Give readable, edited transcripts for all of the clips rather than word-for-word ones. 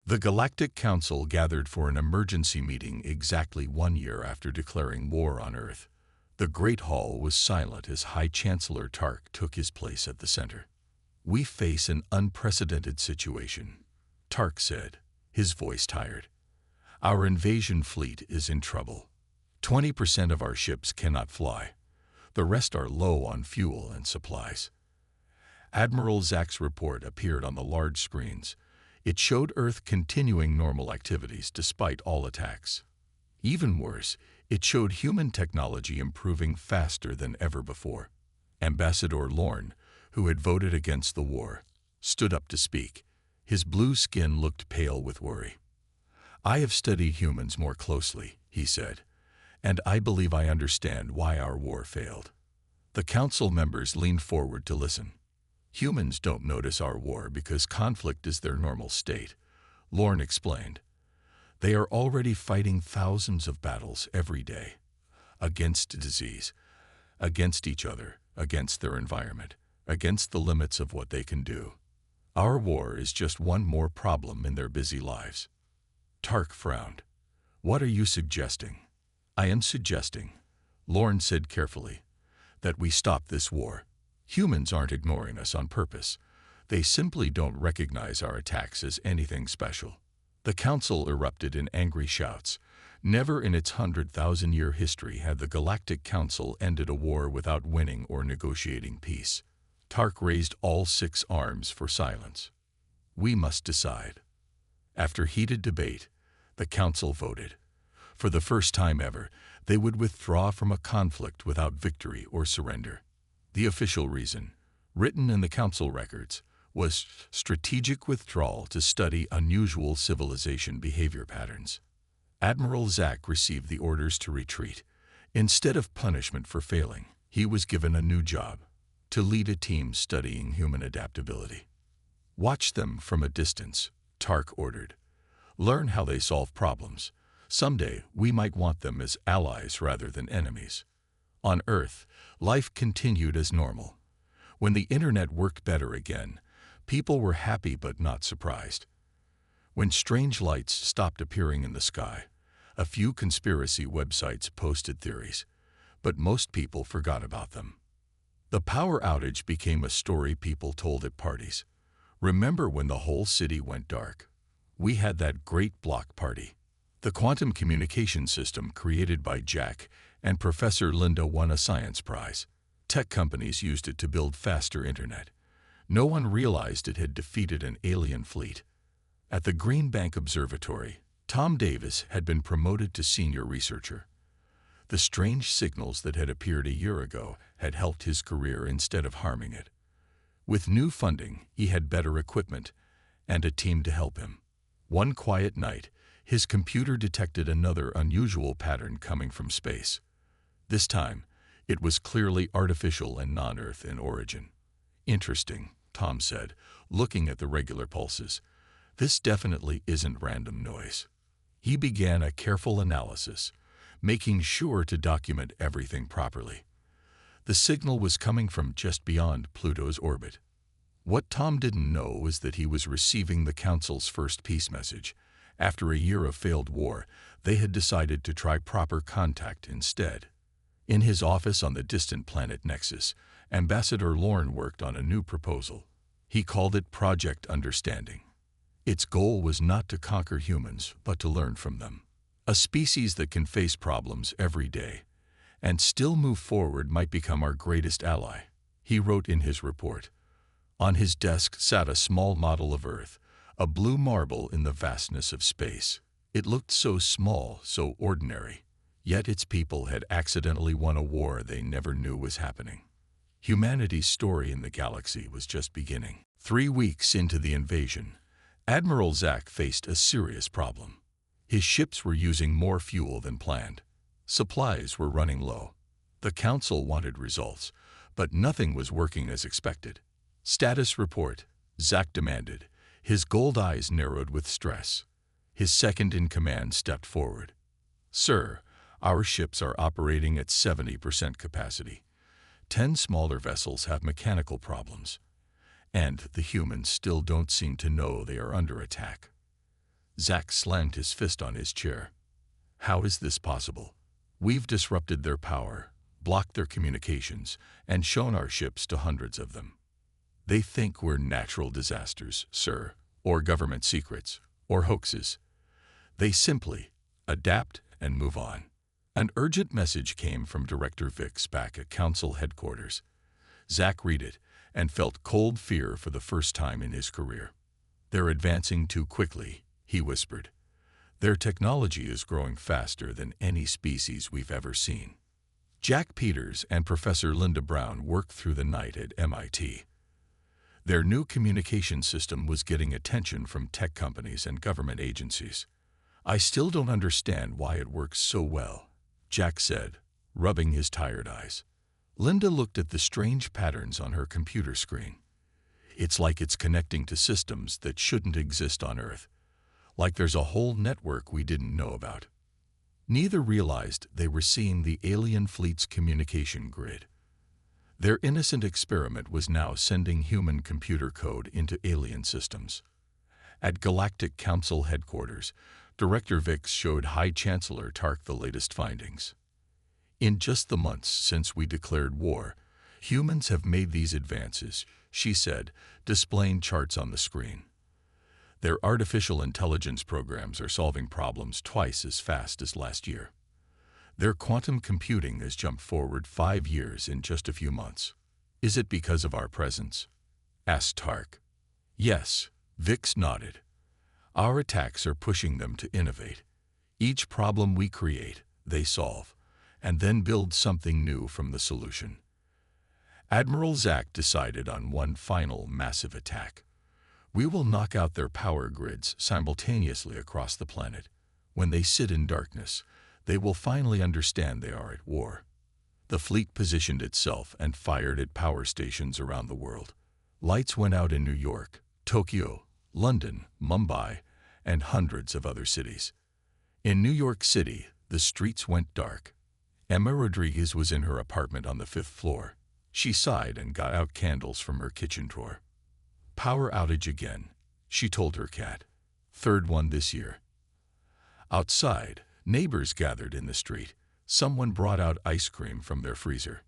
The Galactic Council gathered for an emergency meeting exactly 1 year after declaring war on Earth. The Great Hall was silent as High Chancellor Tark took his place at the center. "We face an unprecedented situation," Tark said, his voice tired. "Our invasion fleet is in trouble. 20% of our ships cannot fly. The rest are low on fuel and supplies." Admiral Zach's report appeared on the large screens. It showed Earth continuing normal activities despite all attacks. Even worse, it showed human technology improving faster than ever before. Ambassador Lorne, who had voted against the war, stood up to speak. His blue skin looked pale with worry. "I have studied humans more closely," he said, "and I believe I understand why our war failed." The council members leaned forward to listen. "Humans don't notice our war because conflict is their normal state," Lorne explained. "They are already fighting thousands of battles every day. Against disease, against each other, against their environment, against the limits of what they can do. Our war is just one more problem in their busy lives." Tark frowned. "What are you suggesting?" "I am suggesting," Lorne said carefully, "that we stop this war. Humans aren't ignoring us on purpose. They simply don't recognize our attacks as anything special." The council erupted in angry shouts. Never in its 100,000-year history had the Galactic Council ended a war without winning or negotiating peace. Tark raised all 6 arms for silence. "We must decide." After heated debate, the council voted. For the first time ever, they would withdraw from a conflict without victory or surrender. The official reason, written in the council records, was strategic withdrawal to study unusual civilization behavior patterns. Admiral Zach received the orders to retreat. Instead of punishment for failing, he was given a new job: to lead a team studying human adaptability. "Watch them from a distance," Tark ordered. "Learn how they solve problems. Someday, we might want them as allies rather than enemies." On Earth, life continued as normal. When the internet worked better again, people were happy but not surprised. When strange lights stopped appearing in the sky, a few conspiracy websites posted theories, but most people forgot about them. The power outage became a story people told at parties. "Remember when the whole city went dark? We had that great block party." The quantum communication system created by Jack and Professor Linda won a science prize. Tech companies used it to build faster internet. No one realized it had defeated an alien fleet. At the Green Bank Observatory, Tom Davis had been promoted to senior researcher. The strange signals that had appeared a year ago had helped his career instead of harming it. With new funding, he had better equipment and a team to help him. One quiet night, his computer detected another unusual pattern coming from space. This time, it was clearly artificial and non-Earth in origin. "Interesting," Tom said, looking at the regular pulses. "This definitely isn't random noise." He began a careful analysis, making sure to document everything properly. The signal was coming from just beyond Pluto's orbit. What Tom didn't know was that he was receiving the Council's first peace message. After a year of failed war, they had decided to try proper contact instead. In his office on the distant planet Nexus, Ambassador Lorne worked on a new proposal. He called it Project Understanding. Its goal was not to conquer humans, but to learn from them. A species that can face problems every day and still move forward might become our greatest ally, he wrote in his report. On his desk sat a small model of Earth, a blue marble in the vastness of space. It looked so small, so ordinary, yet its people had accidentally won a war they never knew was happening. Humanity's story in the galaxy was just beginning. 3 weeks into the invasion, Admiral Zach faced a serious problem. His ships were using more fuel than planned. Supplies were running low. The Council wanted results, but nothing was working as expected. "Status report," Zach demanded. His gold eyes narrowed with stress. His second-in-command stepped forward. "Sir, our ships are operating at 70% capacity. 10 smaller vessels have mechanical problems, and the humans still don't seem to know they are under attack." Zack slammed his fist on his chair. How is this possible? We've disrupted their power, blocked their communications, and shown our ships to hundreds of them. They think we're natural disasters, sir, or government secrets, or hoaxes. They simply adapt and move on. An urgent message came from Director Vix back at Council headquarters. Zack read it and felt cold fear for the first time in his career. They're advancing too quickly, he whispered. Their technology is growing faster than any species we've ever seen. Jack Peters and Professor Linda Brown worked through the night at MIT. Their new communication system was getting attention from tech companies and government agencies. I still don't understand why it works so well, Jack said, rubbing his tired eyes. Linda looked at the strange patterns on her computer screen. It's like it's connecting to systems that shouldn't exist on Earth, like there's a whole network we didn't know about. Neither realized they were seeing the alien fleet's communication grid. Their innocent experiment was now sending human computer code into alien systems. At Galactic Council headquarters, Director Vix showed High Chancellor Tark the latest findings. In just the months since we declared war, humans have made these advances, she said, displaying charts on the screen. Their artificial intelligence programs are solving problems twice as fast as last year. Their quantum computing has jumped forward 5 years in just a few months. Is it because of our presence? Asked Tark. Yes, Vix nodded. Our attacks are pushing them to innovate. Each problem we create, they solve, and then build something new from the solution. Admiral Zack decided on one final massive attack. We will knock out their power grids simultaneously across the planet. When they sit in darkness, they will finally understand they are at war. The fleet positioned itself and fired at power stations around the world. Lights went out in New York, Tokyo, London, Mumbai, and hundreds of other cities. In New York City, the streets went dark. Emma Rodriguez was in her apartment on the 5th floor. She sighed and got out candles from her kitchen drawer. Power outage again, she told her cat. Third one this year. Outside, neighbors gathered in the street. Someone brought out ice cream from their freezer.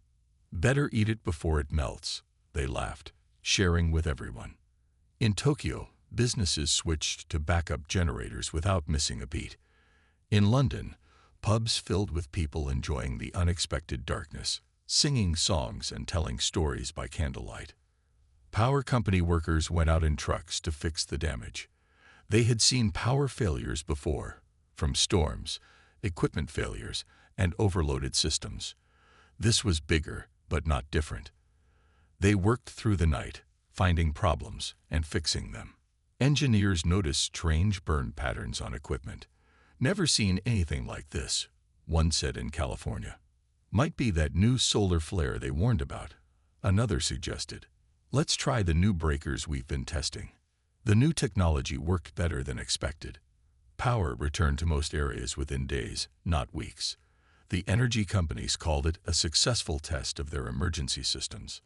Better eat it before it melts, they laughed, sharing with everyone. In Tokyo, businesses switched to backup generators without missing a beat. In London, pubs filled with people enjoying the unexpected darkness, singing songs and telling stories by candlelight. Power company workers went out in trucks to fix the damage. They had seen power failures before, from storms, equipment failures, and overloaded systems. This was bigger, but not different. They worked through the night, finding problems and fixing them. Engineers noticed strange burn patterns on equipment. Never seen anything like this, one said in California. Might be that new solar flare they warned about, another suggested. Let's try the new breakers we've been testing. The new technology worked better than expected. Power returned to most areas within days, not weeks. The energy companies called it a successful test of their emergency systems.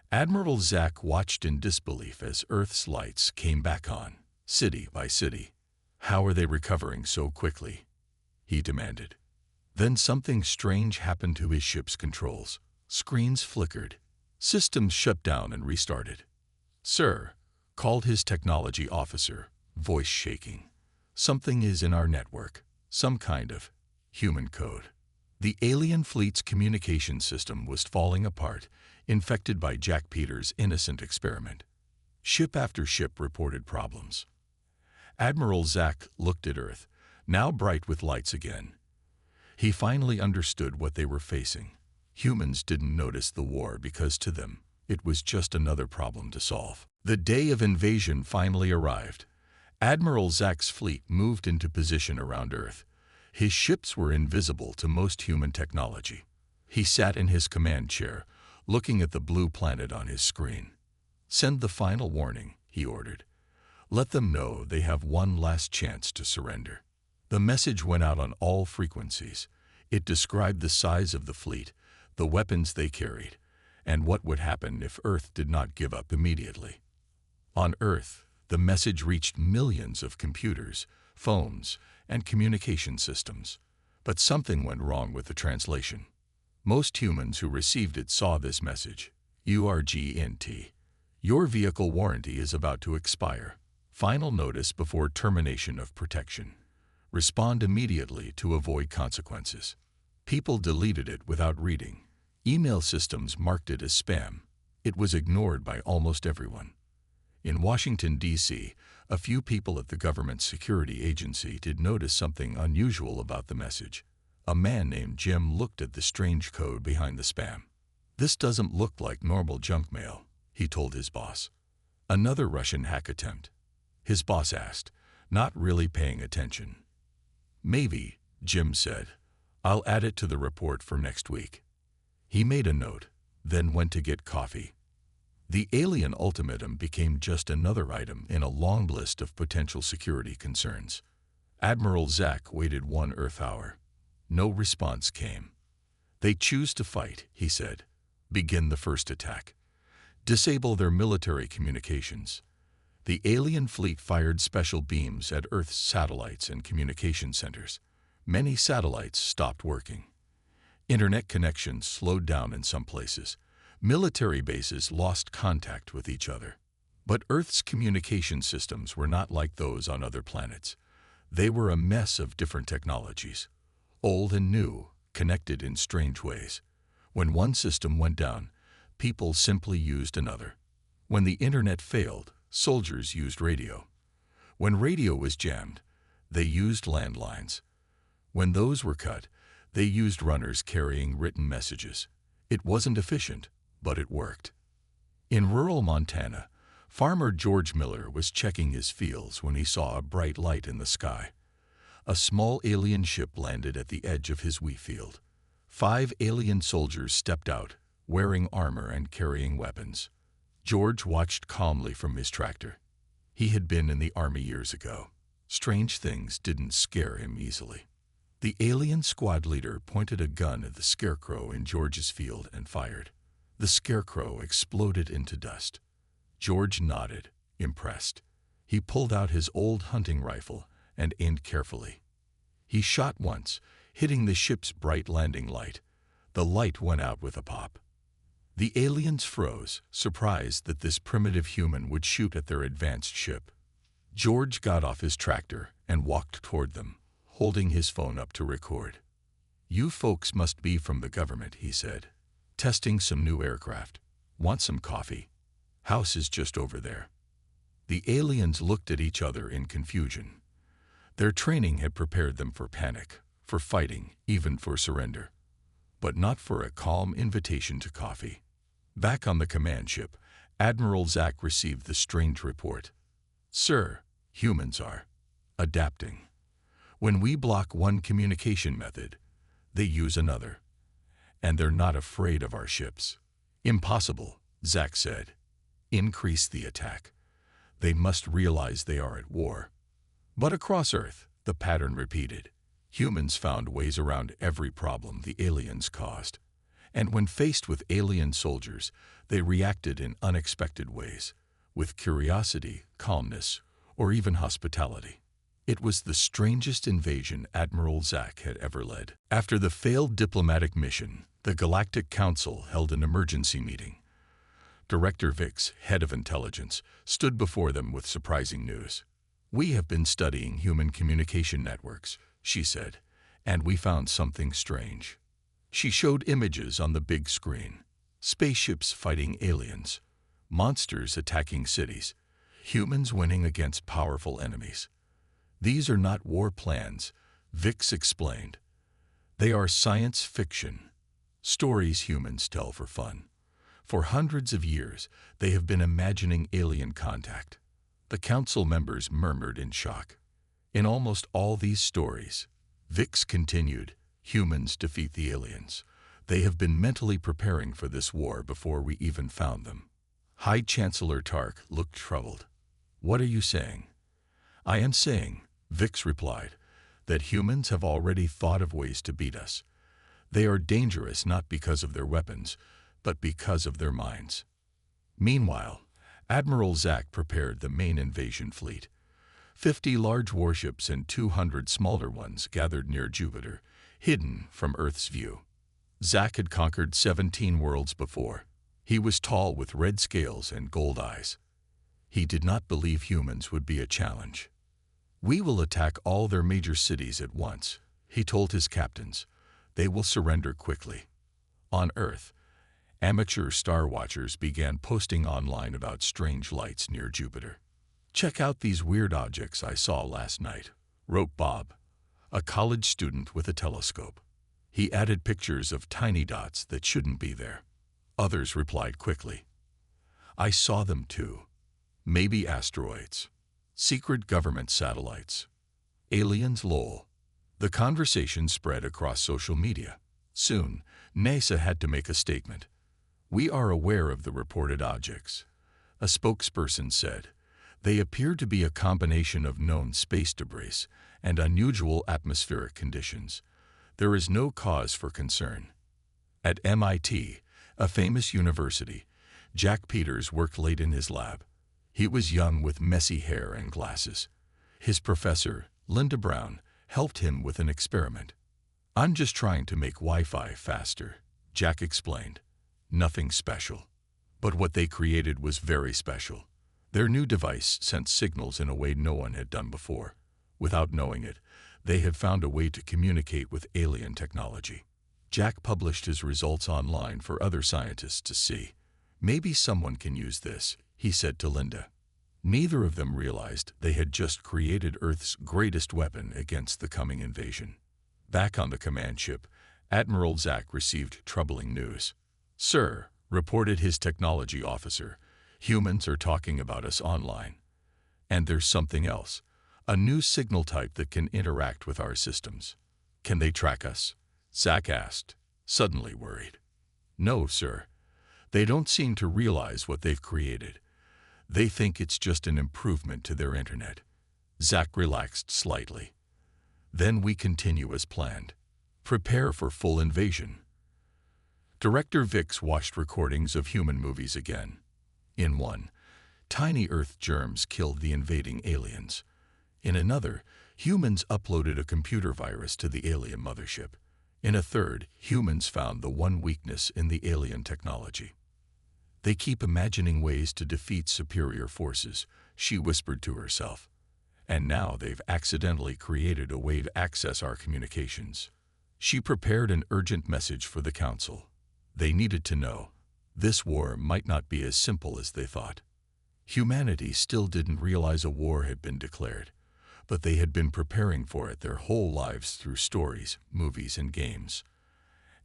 Admiral Zack watched in disbelief as Earth's lights came back on, city by city. How are they recovering so quickly? He demanded. Then something strange happened to his ship's controls. Screens flickered. Systems shut down and restarted. Sir, called his technology officer, voice shaking. Something is in our network, some kind of human code. The alien fleet's communication system was falling apart, infected by Jack Peters' innocent experiment. Ship after ship reported problems. Admiral Zack looked at Earth, now bright with lights again. He finally understood what they were facing. Humans didn't notice the war because to them, it was just another problem to solve. The day of invasion finally arrived. Admiral Zack's fleet moved into position around Earth. His ships were invisible to most human technology. He sat in his command chair, looking at the blue planet on his screen. Send the final warning, he ordered. Let them know they have one last chance to surrender. The message went out on all frequencies. It described the size of the fleet, the weapons they carried, and what would happen if Earth did not give up immediately. On Earth, The message reached millions of computers, phones, and communication systems. But something went wrong with the translation. Most humans who received it saw this message: URGNT. Your vehicle warranty is about to expire. Final notice before termination of protection. Respond immediately to avoid consequences. People deleted it without reading. Email systems marked it as spam. It was ignored by almost everyone. In Washington, D.C., a few people at the government security agency did notice something unusual about the message. A man named Jim looked at the strange code behind the spam. "This doesn't look like normal junk mail," he told his boss. "Another Russian hack attempt?" His boss asked, not really paying attention. "Maybe," Jim said. "I'll add it to the report for next week." He made a note, then went to get coffee. The alien ultimatum became just another item in a long list of potential security concerns. Admiral Zach waited 1 Earth hour. No response came. "They choose to fight," he said. "Begin the first attack. Disable their military communications." The alien fleet fired special beams at Earth's satellites and communication centers. Many satellites stopped working. Internet connections slowed down in some places. Military bases lost contact with each other. But Earth's communication systems were not like those on other planets. They were a mess of different technologies, old and new, connected in strange ways. When one system went down, people simply used another. When the internet failed, soldiers used radio. When radio was jammed, they used landlines. When those were cut, they used runners carrying written messages. It wasn't efficient, but it worked. In rural Montana, farmer George Miller was checking his fields when he saw a bright light in the sky. A small alien ship landed at the edge of his wheat field. 5 alien soldiers stepped out, wearing armor and carrying weapons. George watched calmly from his tractor. He had been in the army years ago. Strange things didn't scare him easily. The alien squad leader pointed a gun at the scarecrow in George's field and fired. The scarecrow exploded into dust. George nodded, impressed. He pulled out his old hunting rifle and aimed carefully. He shot once, hitting the ship's bright landing light. The light went out with a pop. The aliens froze, surprised that this primitive human would shoot at their advanced ship. George got off his tractor and walked toward them, holding his phone up to record. "You folks must be from the government," he said. "Testing some new aircraft. Want some coffee? House is just over there." The aliens looked at each other in confusion. Their training had prepared them for panic, for fighting, even for surrender. But not for a calm invitation to coffee. Back on the command ship, Admiral Zach received the strange report. "Sir, humans are adapting. When we block one communication method, they use another. And they're not afraid of our ships." "Impossible," Zach said. "Increase the attack. They must realize they are at war." But across Earth, the pattern repeated. Humans found ways around every problem the aliens caused. And when faced with alien soldiers, they reacted in unexpected ways, with curiosity, calmness, or even hospitality. It was the strangest invasion Admiral Zach had ever led. After the failed diplomatic mission, the Galactic Council held an emergency meeting. Director Vix, head of intelligence, stood before them with surprising news. "We have been studying human communication networks," she said, "and we found something strange." She showed images on the big screen. Spaceships fighting aliens, monsters attacking cities, humans winning against powerful enemies. "These are not war plans," Vix explained. "They are science fiction. Stories humans tell for fun. For hundreds of years, they have been imagining alien contact." The council members murmured in shock. "In almost all these stories," Vix continued, "humans defeat the aliens. They have been mentally preparing for this war before we even found them." High Chancellor Tark looked troubled. "What are you saying?" "I am saying," Vix replied, "that humans have already thought of ways to beat us. They are dangerous not because of their weapons, but because of their minds." Meanwhile, Admiral Zack prepared the main invasion fleet. 50 large warships and 200 smaller ones gathered near Jupiter, hidden from Earth's view. Zack had conquered 17 worlds before. He was tall with red scales and gold eyes. He did not believe humans would be a challenge. "We will attack all their major cities at once," he told his captains. "They will surrender quickly." On Earth, amateur star watchers began posting online about strange lights near Jupiter. "Check out these weird objects I saw last night," wrote Bob, a college student with a telescope. He added pictures of tiny dots that shouldn't be there. Others replied quickly, "I saw them too. Maybe asteroids. Secret government satellites. Aliens lol." The conversation spread across social media. Soon, NASA had to make a statement. "We are aware of the reported objects," a spokesperson said. "They appear to be a combination of known space debris and unusual atmospheric conditions. There is no cause for concern." At MIT, a famous university, Jack Peters worked late in his lab. He was young with messy hair and glasses. His professor, Linda Brown, helped him with an experiment. "I'm just trying to make Wi-Fi faster," Jack explained. "Nothing special." But what they created was very special. Their new device sent signals in a way no one had done before. Without knowing it, they had found a way to communicate with alien technology. Jack published his results online for other scientists to see. "Maybe someone can use this," he said to Linda. Neither of them realized they had just created Earth's greatest weapon against the coming invasion. Back on the command ship, Admiral Zack received troubling news. "Sir," reported his technology officer, "humans are talking about us online. And there's something else, a new signal type that can interact with our systems." "Can they track us?" Zack asked, suddenly worried. "No, sir. They don't seem to realize what they've created. They think it's just an improvement to their internet." Zack relaxed slightly. "Then we continue as planned. Prepare for full invasion." Director Vix watched recordings of human movies again. In one, tiny Earth germs killed the invading aliens. In another, humans uploaded a computer virus to the alien mothership. In a third, humans found the one weakness in the alien technology. "They keep imagining ways to defeat superior forces," she whispered to herself. "And now they've accidentally created a way to access our communications." She prepared an urgent message for the council. They needed to know. This war might not be as simple as they thought. Humanity still didn't realize a war had been declared, but they had been preparing for it their whole lives through stories, movies, and games.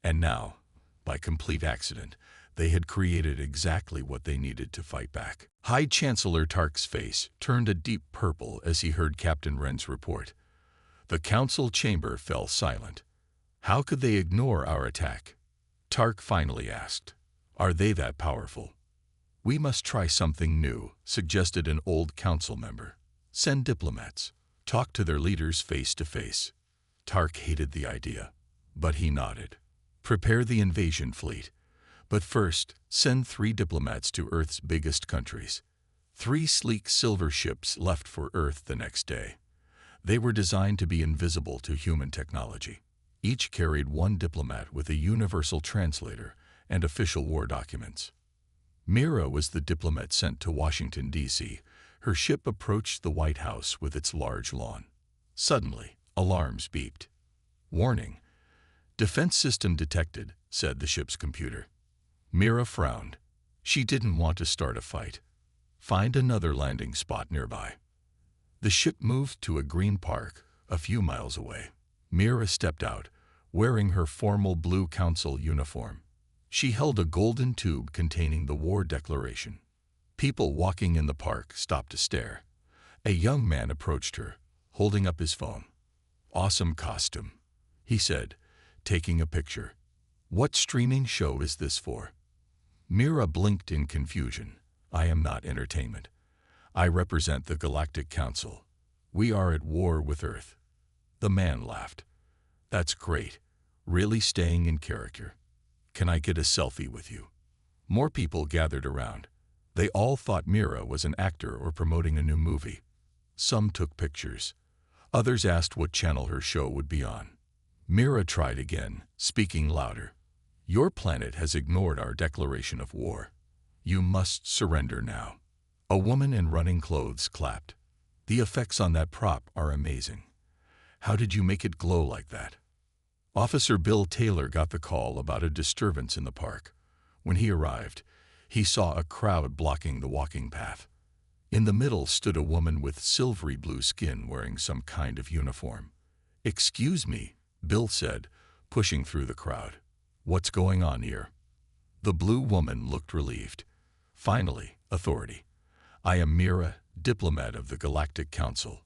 And now, by complete accident, they had created exactly what they needed to fight back. High Chancellor Tark's face turned a deep purple as he heard Captain Wren's report. The council chamber fell silent. How could they ignore our attack? Tark finally asked. "Are they that powerful?" "We must try something new," suggested an old council member. "Send diplomats. Talk to their leaders face to face." Tark hated the idea, but he nodded. "Prepare the invasion fleet. But first, send 3 diplomats to Earth's biggest countries." 3 sleek silver ships left for Earth the next day. They were designed to be invisible to human technology. Each carried 1 diplomat with a universal translator and official war documents. Mira was the diplomat sent to Washington, D.C. Her ship approached the White House with its large lawn. Suddenly, alarms beeped. "Warning. Defense system detected," said the ship's computer. Mira frowned. She didn't want to start a fight. "Find another landing spot nearby." The ship moved to a green park a few miles away. Mira stepped out, wearing her formal blue council uniform. She held a golden tube containing the war declaration. People walking in the park stopped to stare. A young man approached her, holding up his phone. "Awesome costume," he said, taking a picture. "What streaming show is this for?" Mira blinked in confusion. "I am not entertainment. I represent the Galactic Council. We are at war with Earth." The man laughed. "That's great. Really staying in character. Can I get a selfie with you?" More people gathered around. They all thought Mira was an actor or promoting a new movie. Some took pictures. Others asked what channel her show would be on. Mira tried again, speaking louder. Your planet has ignored our declaration of war. You must surrender now. A woman in running clothes clapped. The effects on that prop are amazing. How did you make it glow like that? Officer Bill Taylor got the call about a disturbance in the park. When he arrived, he saw a crowd blocking the walking path. In the middle stood a woman with silvery blue skin wearing some kind of uniform. "Excuse me," Bill said, pushing through the crowd. "What's going on here?" The blue woman looked relieved. "Finally, authority. I am Mira, diplomat of the Galactic Council.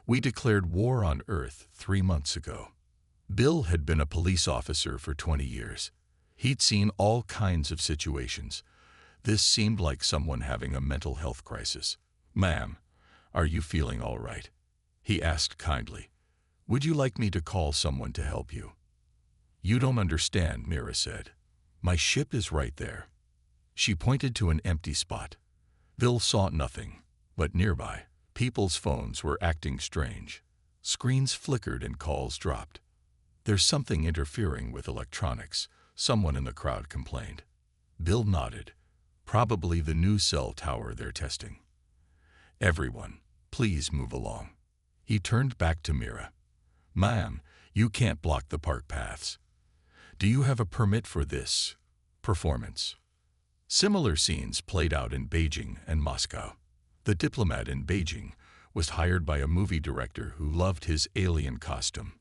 We declared war on Earth 3 months ago." Bill had been a police officer for 20 years. He'd seen all kinds of situations. This seemed like someone having a mental health crisis. "Ma'am, are you feeling all right?" he asked kindly. "Would you like me to call someone to help you?" "You don't understand," Mira said. "My ship is right there." She pointed to an empty spot. Bill saw nothing, but nearby, people's phones were acting strange. Screens flickered and calls dropped. "There's something interfering with electronics," someone in the crowd complained. Bill nodded. "Probably the new cell tower they're testing." "Everyone, please move along." He turned back to Mira. "Ma'am, you can't block the park paths. Do you have a permit for this performance?" Similar scenes played out in Beijing and Moscow. The diplomat in Beijing was hired by a movie director who loved his alien costume.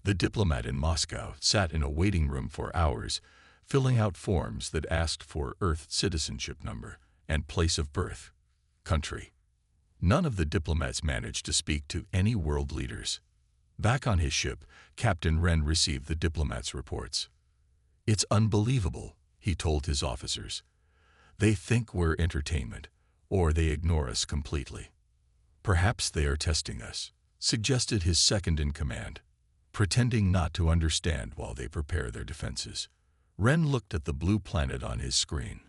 The diplomat in Moscow sat in a waiting room for hours, filling out forms that asked for Earth citizenship number and place of birth, country. None of the diplomats managed to speak to any world leaders. Back on his ship, Captain Wren received the diplomats' reports. "It's unbelievable," he told his officers. "They think we're entertainment, or they ignore us completely." "Perhaps they are testing us," suggested his second-in-command, pretending not to understand while they prepare their defenses. Wren looked at the blue planet on his screen.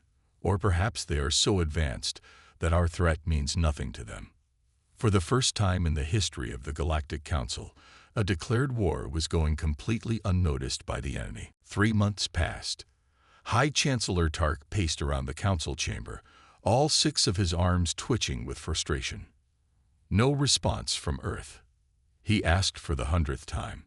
"Or perhaps they are so advanced that our threat means nothing to them." For the first time in the history of the Galactic Council, a declared war was going completely unnoticed by the enemy. 3 months passed. High Chancellor Tark paced around the council chamber, all 6 of his arms twitching with frustration. No response from Earth. He asked for the 100th time.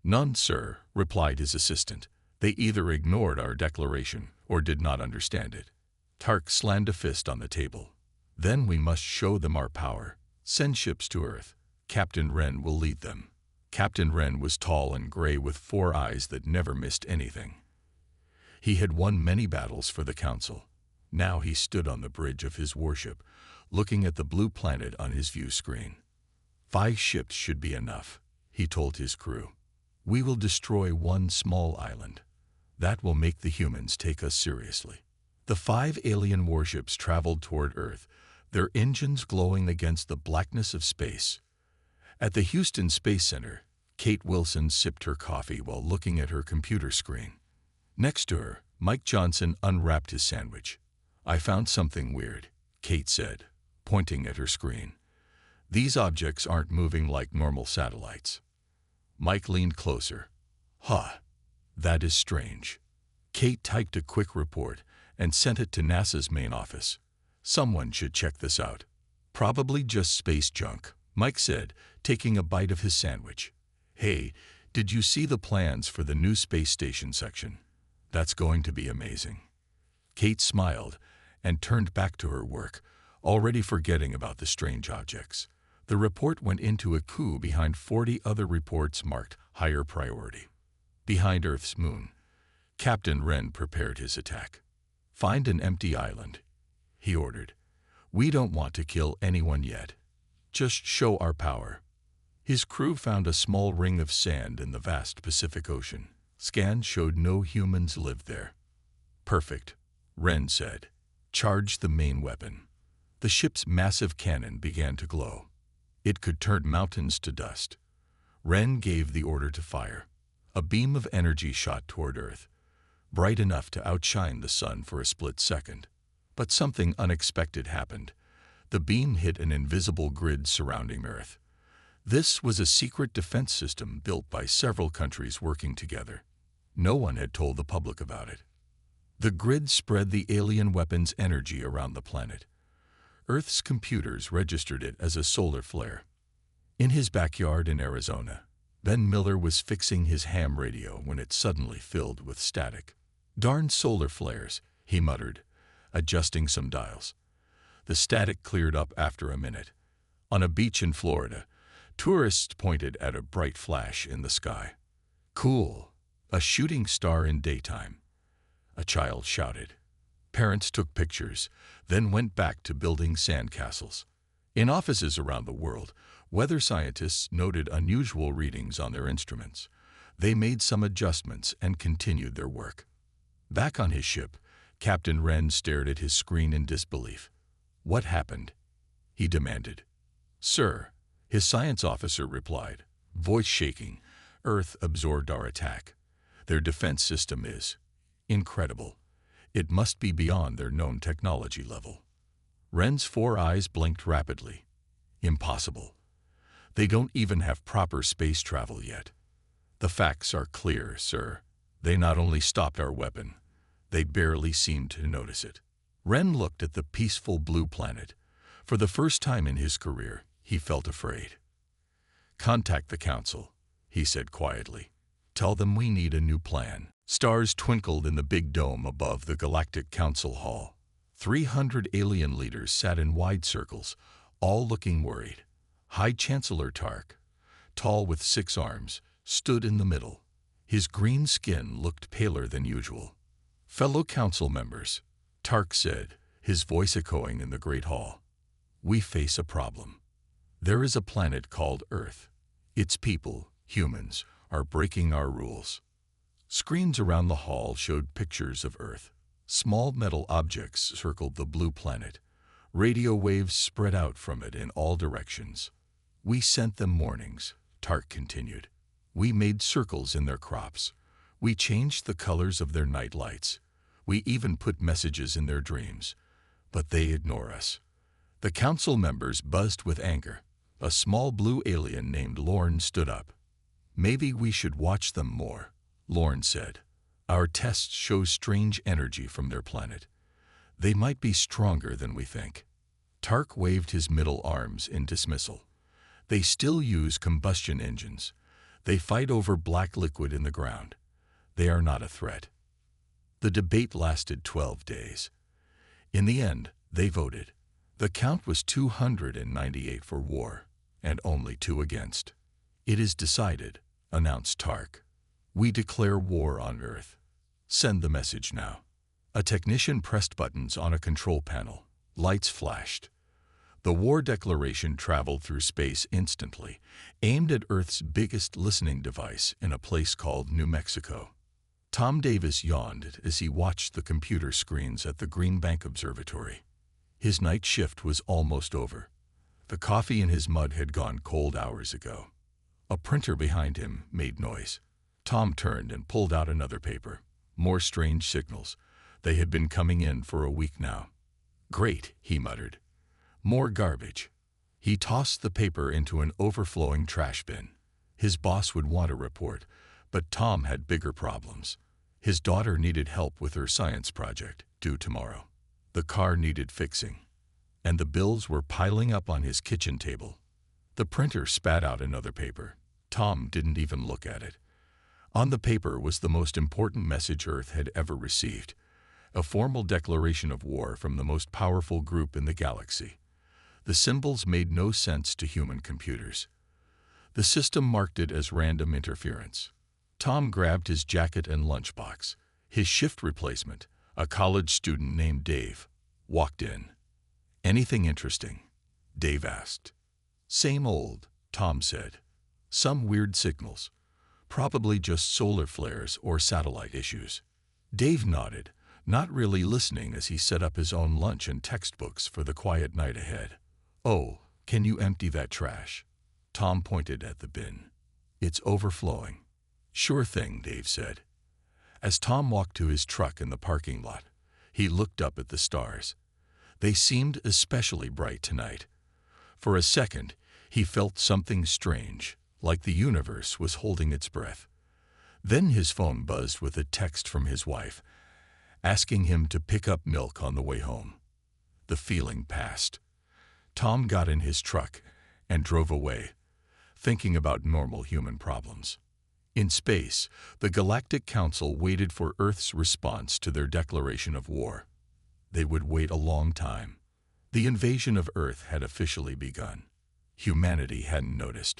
"None, sir," replied his assistant. "They either ignored our declaration or did not understand it." Tark slammed a fist on the table. "Then we must show them our power. Send ships to Earth. Captain Wren will lead them." Captain Wren was tall and gray with 4 eyes that never missed anything. He had won many battles for the Council. Now he stood on the bridge of his warship, looking at the blue planet on his view screen. 5 ships should be enough, he told his crew. "We will destroy 1 small island. That will make the humans take us seriously." The 5 alien warships traveled toward Earth, their engines glowing against the blackness of space. At the Houston Space Center, Kate Wilson sipped her coffee while looking at her computer screen. Next to her, Mike Johnson unwrapped his sandwich. "I found something weird," Kate said, pointing at her screen. "These objects aren't moving like normal satellites." Mike leaned closer. "Huh, that is strange." Kate typed a quick report and sent it to NASA's main office. "Someone should check this out." "Probably just space junk," Mike said, taking a bite of his sandwich. "Hey, did you see the plans for the new space station section? That's going to be amazing." Kate smiled and turned back to her work, already forgetting about the strange objects. The report went into a queue behind 40 other reports marked higher priority. Behind Earth's moon, Captain Wren prepared his attack. "Find an empty island," he ordered. "We don't want to kill anyone yet. Just show our power." His crew found a small ring of sand in the vast Pacific Ocean. Scans showed no humans lived there. "Perfect," Wren said. "Charge the main weapon." The ship's massive cannon began to glow. It could turn mountains to dust. Wren gave the order to fire. A beam of energy shot toward Earth, bright enough to outshine the sun for a split second. But something unexpected happened. The beam hit an invisible grid surrounding Earth. This was a secret defense system built by several countries working together. No one had told the public about it. The grid spread the alien weapon's energy around the planet. Earth's computers registered it as a solar flare. In his backyard in Arizona, Ben Miller was fixing his ham radio when it suddenly filled with static. "Darn solar flares," he muttered, adjusting some dials. The static cleared up after a minute. On a beach in Florida, tourists pointed at a bright flash in the sky. "Cool, a shooting star in daytime," a child shouted. Parents took pictures, then went back to building sandcastles. In offices around the world, weather scientists noted unusual readings on their instruments. They made some adjustments and continued their work. Back on his ship, Captain Wren stared at his screen in disbelief. "What happened?" he demanded. "Sir," his science officer replied, voice shaking, "Earth absorbed our attack. Their defense system is incredible. It must be beyond their known technology level." Wren's 4 eyes blinked rapidly. "Impossible. They don't even have proper space travel yet." "The facts are clear, sir. They not only stopped our weapon, they barely seemed to notice it." Wren looked at the peaceful blue planet. For the first time in his career, he felt afraid. "Contact the Council," he said quietly. "Tell them we need a new plan." Stars twinkled in the big dome above the Galactic Council Hall. 300 alien leaders sat in wide circles, all looking worried. High Chancellor Tark, tall with 6 arms, stood in the middle. His green skin looked paler than usual. "Fellow council members," Tark said, his voice echoing in the Great Hall, "we face a problem. There is a planet called Earth. Its people, humans, are breaking our rules." Screens around the hall showed pictures of Earth. Small metal objects circled the blue planet. Radio waves spread out from it in all directions. "We sent them warnings," Tark continued. "We made circles in their crops. We changed the colors of their night lights. We even put messages in their dreams. But they ignore us." The council members buzzed with anger. A small blue alien named Lorne stood up. "Maybe we should watch them more," Lorne said. "Our tests show strange energy from their planet. They might be stronger than we think." Tark waved his middle arms in dismissal. "They still use combustion engines. They fight over black liquid in the ground. They are not a threat." The debate lasted 12 days. In the end, they voted. The count was 298 for war, and only 2 against. "It is decided," announced Tark. "We declare war on Earth. Send the message now." A technician pressed buttons on a control panel. Lights flashed. The war declaration traveled through space instantly, aimed at Earth's biggest listening device in a place called New Mexico. Tom Davis yawned as he watched the computer screens at the Green Bank Observatory. His night shift was almost over. The coffee in his mug had gone cold hours ago. A printer behind him made noise. Tom turned and pulled out another paper. More strange signals. They had been coming in for a week now. "Great," he muttered. "More garbage." He tossed the paper into an overflowing trash bin. His boss would want a report, but Tom had bigger problems. His daughter needed help with her science project, due tomorrow. The car needed fixing. And the bills were piling up on his kitchen table. The printer spat out another paper. Tom didn't even look at it. On the paper was the most important message Earth had ever received. A formal declaration of war from the most powerful group in the galaxy. The symbols made no sense to human computers. The system marked it as random interference. Tom grabbed his jacket and lunchbox. His shift replacement, a college student named Dave, walked in. "Anything interesting?" Dave asked. "Same old," Tom said. "Some weird signals. Probably just solar flares or satellite issues." Dave nodded, not really listening as he set up his own lunch and textbooks for the quiet night ahead. "Oh, can you empty that trash?" Tom pointed at the bin. "It's overflowing." "Sure thing," Dave said. As Tom walked to his truck in the parking lot, he looked up at the stars. They seemed especially bright tonight. For a second, he felt something strange, like the universe was holding its breath. Then his phone buzzed with a text from his wife, asking him to pick up milk on the way home. The feeling passed. Tom got in his truck and drove away, thinking about normal human problems. In space, the Galactic Council waited for Earth's response to their declaration of war. They would wait a long time. The invasion of Earth had officially begun. Humanity hadn't noticed.